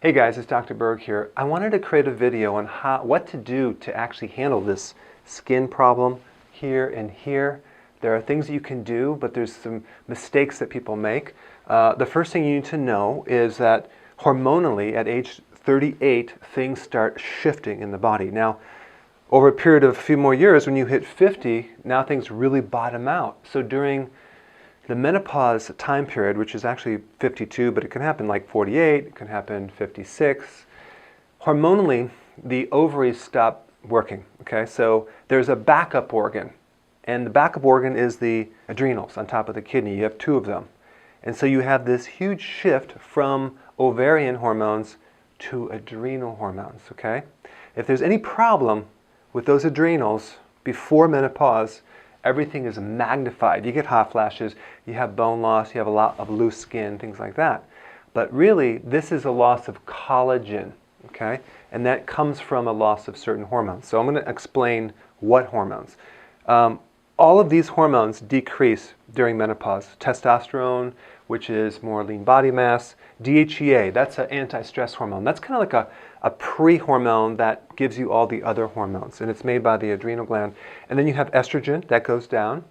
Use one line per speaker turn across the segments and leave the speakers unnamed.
Hey guys, it's Dr. Berg here. I wanted to create a video on what to do to actually handle this skin problem here and here. There are things that you can do, but there's some mistakes that people make. The first thing you need to know is that hormonally at age 38, things start shifting in the body. Now, over a period of a few more years, when you hit 50, now things really bottom out. So during the menopause time period, which is actually 52, but it can happen like 48, it can happen 56. Hormonally, the ovaries stop working, okay? So there's a backup organ, and the backup organ is the adrenals on top of the kidney. You have two of them. And so you have this huge shift from ovarian hormones to adrenal hormones, okay? If there's any problem with those adrenals before menopause, everything is magnified. You get hot flashes, you have bone loss, you have a lot of loose skin, things like that. But really, this is a loss of collagen, okay? And that comes from a loss of certain hormones. So I'm going to explain what hormones. All of these hormones decrease during menopause. Testosterone, which is more lean body mass. DHEA, that's an anti-stress hormone. That's kind of like a pre-hormone that gives you all the other hormones, and it's made by the adrenal gland. And then you have estrogen, that goes down,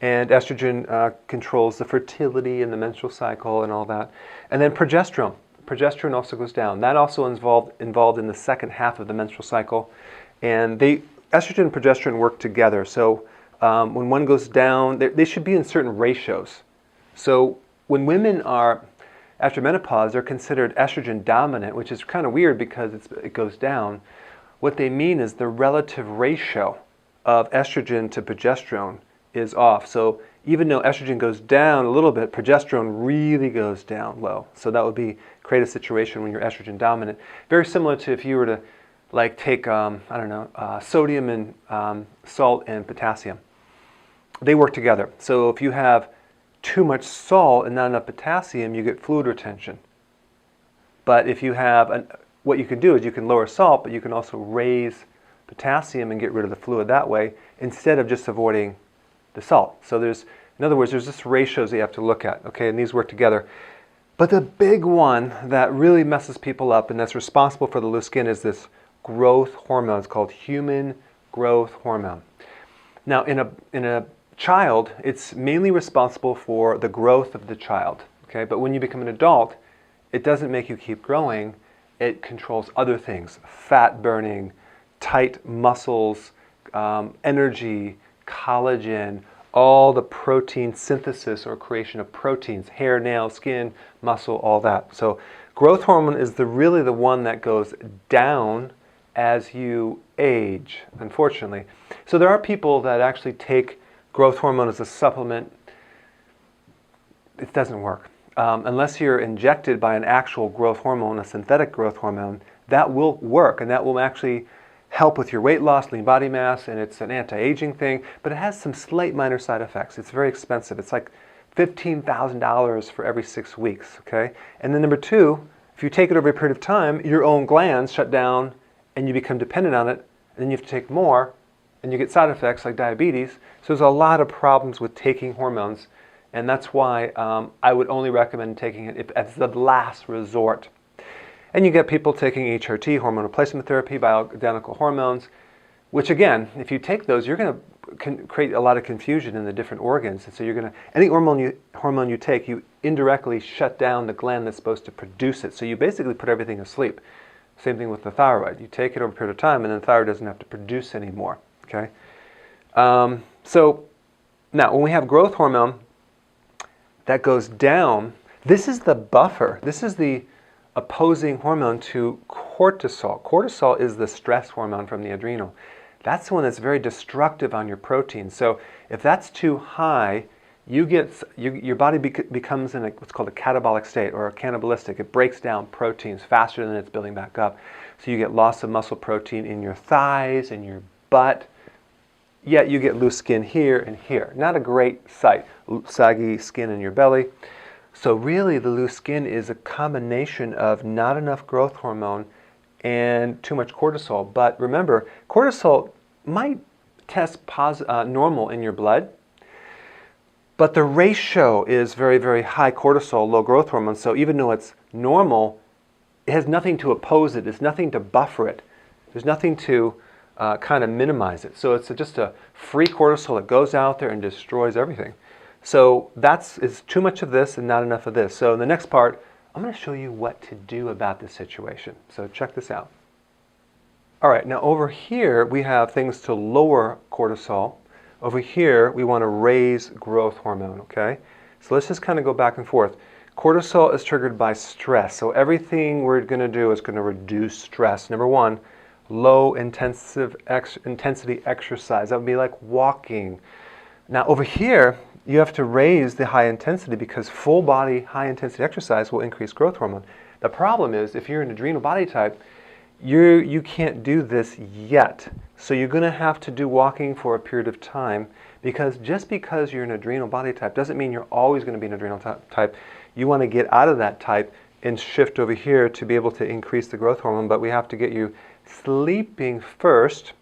and estrogen controls the fertility and the menstrual cycle and all that. And then progesterone. Progesterone also goes down. That also involved in the second half of the menstrual cycle. And estrogen and progesterone work together. So when one goes down, they should be in certain ratios. So when women are after menopause, they're considered estrogen dominant, which is kind of weird because it goes down. What they mean is the relative ratio of estrogen to progesterone is off. So even though estrogen goes down a little bit, progesterone really goes down low. So that would create a situation when you're estrogen dominant. Very similar to if you were to like take, sodium and salt and potassium. They work together. So if you have too much salt and not enough potassium, you get fluid retention. But if you have, what you can do is you can lower salt, but you can also raise potassium and get rid of the fluid that way, instead of just avoiding the salt. So in other words, there's just ratios that you have to look at, okay, and these work together. But the big one that really messes people up and that's responsible for the loose skin is this growth hormone. It's called human growth hormone. Now, in a child, it's mainly responsible for the growth of the child, okay? But when you become an adult, it doesn't make you keep growing. It controls other things: fat burning, tight muscles, energy, collagen, all the protein synthesis or creation of proteins, hair, nail, skin, muscle, all that. So growth hormone is really the one that goes down as you age, unfortunately. So there are people that actually take growth hormone as a supplement. It doesn't work. Unless you're injected by an actual growth hormone, a synthetic growth hormone, that will work and that will actually help with your weight loss, lean body mass, and it's an anti-aging thing, but it has some slight minor side effects. It's very expensive. It's like $15,000 for every 6 weeks, okay? And then number two, if you take it over a period of time, your own glands shut down and you become dependent on it, and then you have to take more, and you get side effects like diabetes. So there's a lot of problems with taking hormones, and that's why I would only recommend taking it as the last resort. And you get people taking HRT, hormone replacement therapy, bioidentical hormones, which again, if you take those, you're going to create a lot of confusion in the different organs. And so any hormone you take, you indirectly shut down the gland that's supposed to produce it. So you basically put everything asleep. Same thing with the thyroid. You take it over a period of time, and then the thyroid doesn't have to produce anymore. Okay. So now when we have growth hormone that goes down, this is the buffer. This is the opposing hormone to cortisol. Cortisol is the stress hormone from the adrenal. That's the one that's very destructive on your protein. So if that's too high, your body becomes in what's called a catabolic state or a cannibalistic. It breaks down proteins faster than it's building back up. So you get loss of muscle protein in your thighs and your butt. Yet you get loose skin here and here. Not a great sight. Saggy skin in your belly. So really the loose skin is a combination of not enough growth hormone and too much cortisol. But remember, cortisol might test normal in your blood, but the ratio is very, very high cortisol, low growth hormone. So even though it's normal, it has nothing to oppose it. There's nothing to buffer it. There's nothing to kind of minimize it. So it's just a free cortisol that goes out there and destroys everything. So it's too much of this and not enough of this. So in the next part, I'm going to show you what to do about this situation. So check this out. All right, now over here we have things to lower cortisol. Over here we want to raise growth hormone, okay? So let's just kind of go back and forth. Cortisol is triggered by stress. So everything we're going to do is going to reduce stress. Number one, low intensity exercise. That would be like walking. Now over here, you have to raise the high intensity because full body high intensity exercise will increase growth hormone. The problem is if you're an adrenal body type, you can't do this yet. So you're going to have to do walking for a period of time, because just because you're an adrenal body type doesn't mean you're always going to be an adrenal type. You want to get out of that type and shift over here to be able to increase the growth hormone, but we have to get you sleeping first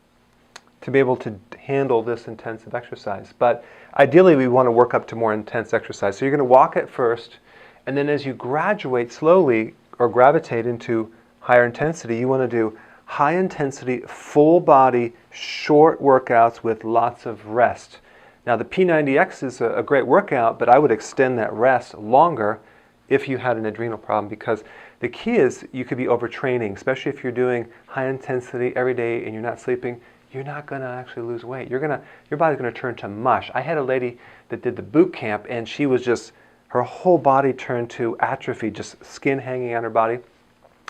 to be able to handle this intensive exercise. But ideally we want to work up to more intense exercise. So you're going to walk at first, and then as you graduate slowly or gravitate into higher intensity, you want to do high intensity, full body, short workouts with lots of rest. Now the P90X is a great workout, but I would extend that rest longer if you had an adrenal problem, because the key is you could be overtraining, especially if you're doing high intensity every day and you're not sleeping. You're not going to actually lose weight. Your body's going to turn to mush. I had a lady that did the boot camp, and she was just, her whole body turned to atrophy, just skin hanging on her body,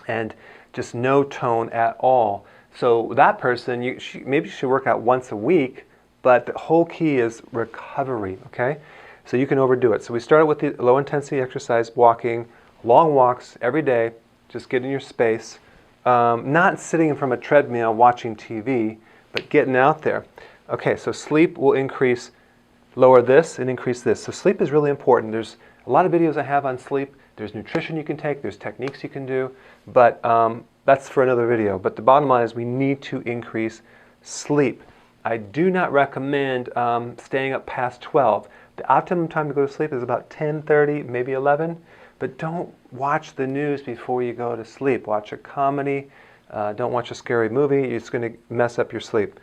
and just no tone at all. So that person, maybe she should work out once a week, but the whole key is recovery, okay? So you can overdo it. So we started with the low intensity exercise, walking, long walks every day, just get in your space, not sitting from a treadmill watching TV, but getting out there. Okay, so sleep will lower this and increase this. So sleep is really important. There's a lot of videos I have on sleep. There's nutrition you can take, there's techniques you can do, but that's for another video. But the bottom line is we need to increase sleep. I do not recommend staying up past 12. The optimum time to go to sleep is about 10:30, maybe 11, but don't watch the news before you go to sleep. Watch a comedy. Don't watch a scary movie. It's going to mess up your sleep.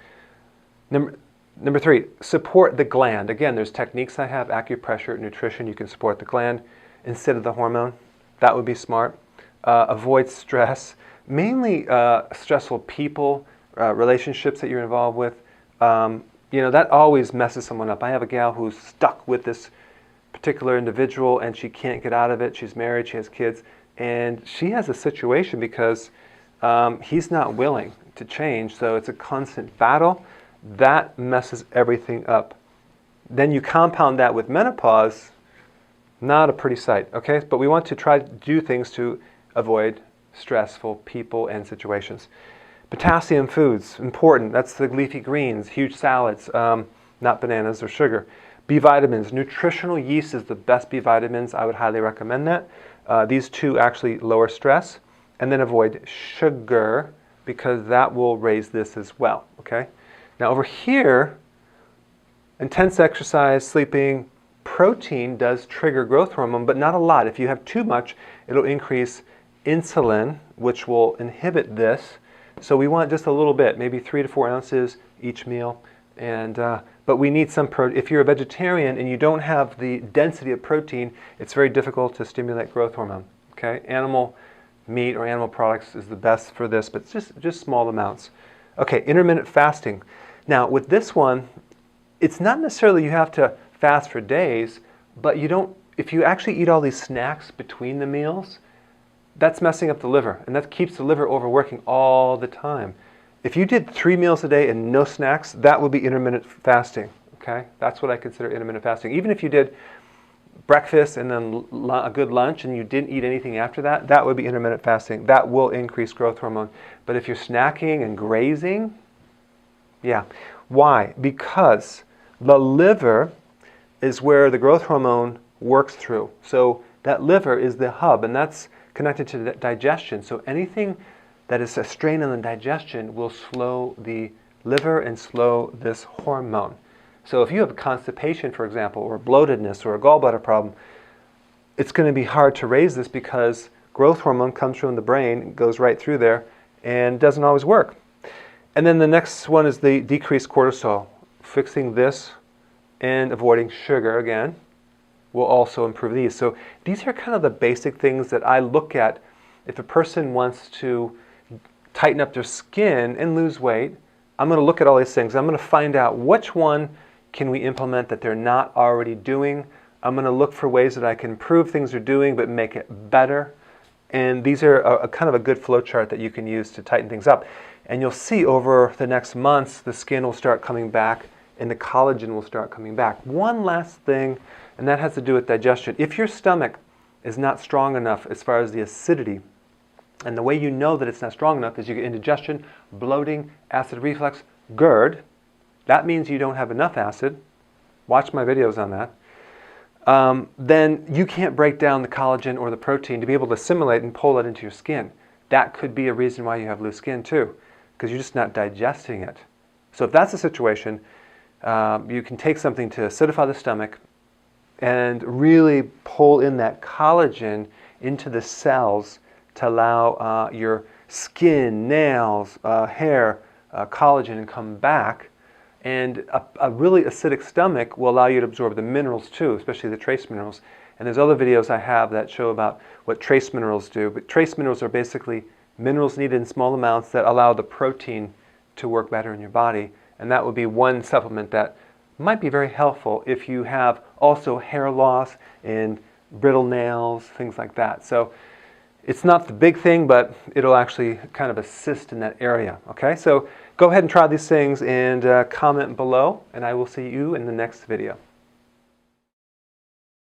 Number 3, support the gland. Again, there's techniques I have, acupressure, nutrition. You can support the gland instead of the hormone. That would be smart. Avoid stress, mainly stressful people, relationships that you're involved with. That always messes someone up. I have a gal who's stuck with this particular individual and she can't get out of it. She's married, she has kids, and she has a situation because he's not willing to change, so it's a constant battle. That messes everything up. Then you compound that with menopause, not a pretty sight, okay? But we want to try to do things to avoid stressful people and situations. Potassium foods, important. That's the leafy greens, huge salads, not bananas or sugar. B vitamins, nutritional yeast is the best B vitamins. I would highly recommend that. These two actually lower stress. And then avoid sugar, because that will raise this as well, okay? Now over here, intense exercise, sleeping, protein does trigger growth hormone, but not a lot. If you have too much, it'll increase insulin, which will inhibit this. So we want just a little bit, maybe 3 to 4 ounces each meal. But we need some protein. If you're a vegetarian and you don't have the density of protein, it's very difficult to stimulate growth hormone, okay? Animal meat or animal products is the best for this, but just small amounts. Okay, intermittent fasting. Now with this one, it's not necessarily you have to fast for days, but if you actually eat all these snacks between the meals, that's messing up the liver, and that keeps the liver overworking all the time. If you did 3 meals a day and no snacks, that would be intermittent fasting, okay? That's what I consider intermittent fasting. Even if you did breakfast and then a good lunch and you didn't eat anything after that, that would be intermittent fasting. That will increase growth hormone. But if you're snacking and grazing, yeah. Why? Because the liver is where the growth hormone works through. So that liver is the hub, and that's connected to digestion. So anything that is a strain on the digestion will slow the liver and slow this hormone. So if you have constipation, for example, or bloatedness or a gallbladder problem, it's going to be hard to raise this because growth hormone comes from the brain, goes right through there, and doesn't always work. And then the next one is the decreased cortisol. Fixing this and avoiding sugar again will also improve these. So these are kind of the basic things that I look at if a person wants to tighten up their skin and lose weight. I'm going to look at all these things. I'm going to find out which one can we implement that they're not already doing. I'm going to look for ways that I can improve things they're doing but make it better. And these are a kind of a good flow chart that you can use to tighten things up. And you'll see over the next months the skin will start coming back and the collagen will start coming back. One last thing, and that has to do with digestion. If your stomach is not strong enough as far as the acidity, and the way you know that it's not strong enough is you get indigestion, bloating, acid reflux, GERD. That means you don't have enough acid. Watch my videos on that. Then you can't break down the collagen or the protein to be able to assimilate and pull it into your skin. That could be a reason why you have loose skin too, because you're just not digesting it. So if that's the situation, you can take something to acidify the stomach and really pull in that collagen into the cells to allow your skin, nails, hair, collagen to come back. And a really acidic stomach will allow you to absorb the minerals too, especially the trace minerals. And there's other videos I have that show about what trace minerals do. But trace minerals are basically minerals needed in small amounts that allow the protein to work better in your body. And that would be one supplement that might be very helpful if you have also hair loss and brittle nails, things like that. So it's not the big thing, but it'll actually kind of assist in that area. Okay, so go ahead and try these things and comment below, and I will see you in the next video.